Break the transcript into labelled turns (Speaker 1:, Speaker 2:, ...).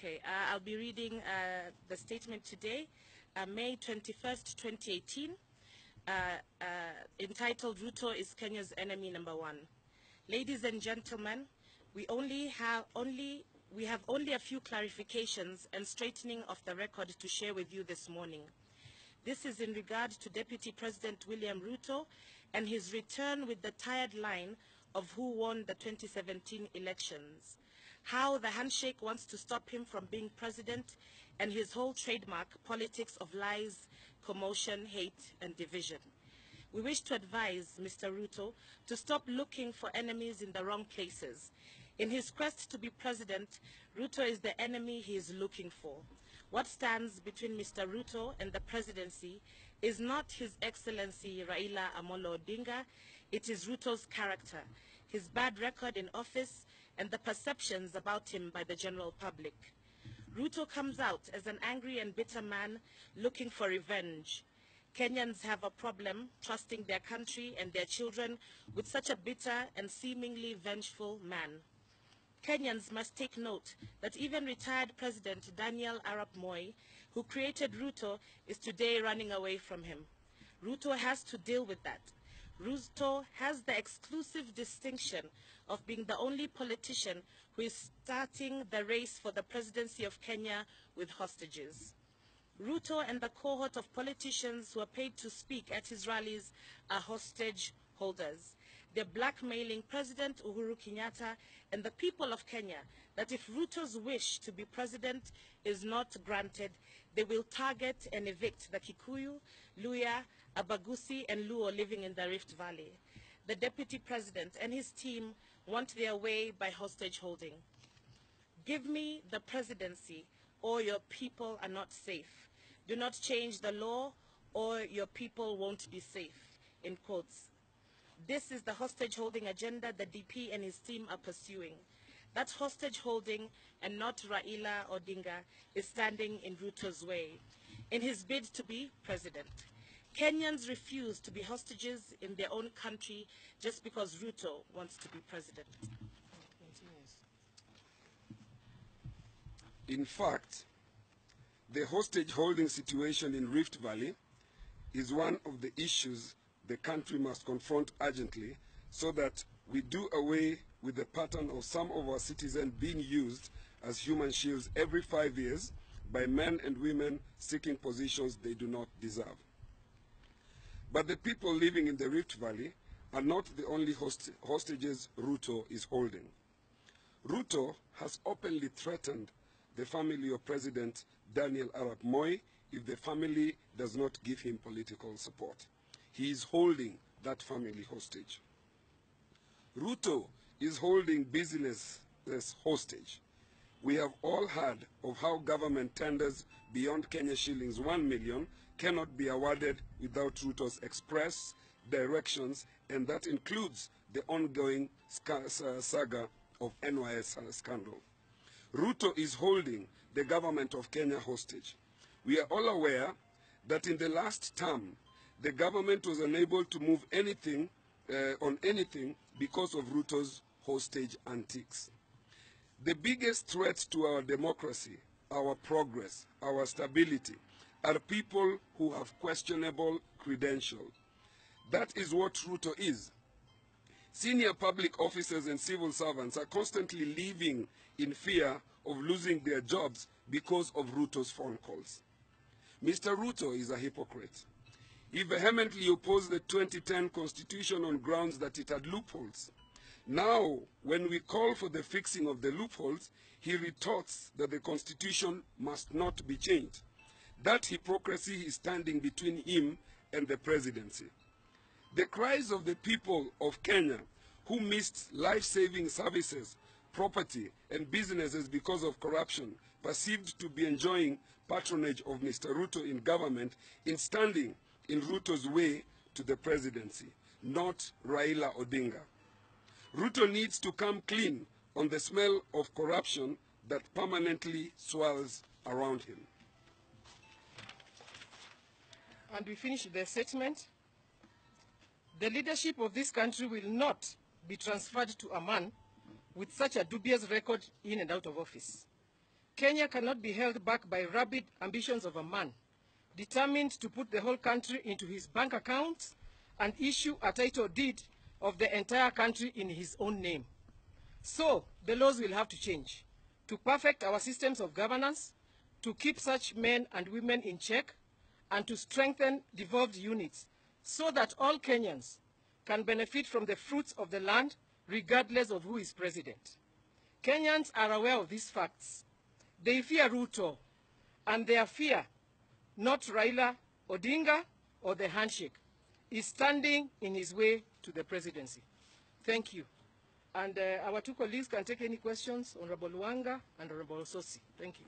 Speaker 1: Okay, I'll be reading the statement today, May 21st, 2018, entitled Ruto is Kenya's enemy number one. Ladies and gentlemen, we have only a few clarifications and straightening of the record to share with you this morning. This is in regard to Deputy President William Ruto and his return with the tired line of who won the 2017 elections. How the handshake wants to stop him from being president, and his whole trademark, politics of lies, commotion, hate, and division. We wish to advise Mr. Ruto to stop looking for enemies in the wrong places. In his quest to be president, Ruto is the enemy he is looking for. What stands between Mr. Ruto and the presidency is not His Excellency Raila Amolo Odinga, it is Ruto's character, his bad record in office, and the perceptions about him by the general public. Ruto comes out as an angry and bitter man looking for revenge. Kenyans have a problem trusting their country and their children with such a bitter and seemingly vengeful man. Kenyans must take note that even retired President Daniel Arap Moi, who created Ruto, is today running away from him. Ruto has to deal with that. Ruto has the exclusive distinction of being the only politician who is starting the race for the presidency of Kenya with hostages. Ruto and the cohort of politicians who are paid to speak at his rallies are hostage holders. They're blackmailing President Uhuru Kenyatta and the people of Kenya that if Ruto's wish to be president is not granted, they will target and evict the Kikuyu, Luya, Abagusi, and Luo living in the Rift Valley. The Deputy President and his team want their way by hostage holding. Give me the presidency or your people are not safe. Do not change the law or your people won't be safe, in quotes. This is the hostage holding agenda the DP and his team are pursuing. That hostage holding and not Raila Odinga is standing in Ruto's way in his bid to be president. Kenyans refuse to be hostages in their own country just because Ruto wants to be president.
Speaker 2: In fact, the hostage-holding situation in Rift Valley is one of the issues the country must confront urgently so that we do away with the pattern of some of our citizens being used as human shields every 5 years by men and women seeking positions they do not deserve. But the people living in the Rift Valley are not the only hostages Ruto is holding. Ruto has openly threatened the family of President Daniel Arap Moi if the family does not give him political support. He is holding that family hostage. Ruto is holding business as hostage. We have all heard of how government tenders beyond Kenya shillings 1 million cannot be awarded without Ruto's express directions, and that includes the ongoing saga of NYS scandal. Ruto is holding the government of Kenya hostage. We are all aware that in the last term, the government was unable to move anything on anything because of Ruto's hostage antics. The biggest threat to our democracy, our progress, our stability, are people who have questionable credentials. That is what Ruto is. Senior public officers and civil servants are constantly living in fear of losing their jobs because of Ruto's phone calls. Mr. Ruto is a hypocrite. He vehemently opposed the 2010 Constitution on grounds that it had loopholes. Now, when we call for the fixing of the loopholes, he retorts that the Constitution must not be changed. That hypocrisy is standing between him and the presidency. The cries of the people of Kenya who missed life-saving services, property, and businesses because of corruption, perceived to be enjoying patronage of Mr. Ruto in government, in standing in Ruto's way to the presidency, not Raila Odinga. Ruto needs to come clean on the smell of corruption that permanently swirls around him.
Speaker 3: And we finish the statement. The leadership of this country will not be transferred to a man with such a dubious record in and out of office. Kenya cannot be held back by rabid ambitions of a man, determined to put the whole country into his bank accounts and issue a title deed of the entire country in his own name. So, the laws will have to change to perfect our systems of governance, to keep such men and women in check, and to strengthen devolved units so that all Kenyans can benefit from the fruits of the land regardless of who is president. Kenyans are aware of these facts. They fear Ruto, and their fear, not Raila Odinga or the handshake, is standing in his way to the presidency. Thank you. And our two colleagues can take any questions, Honorable Wanga and Honorable Sosi. Thank you.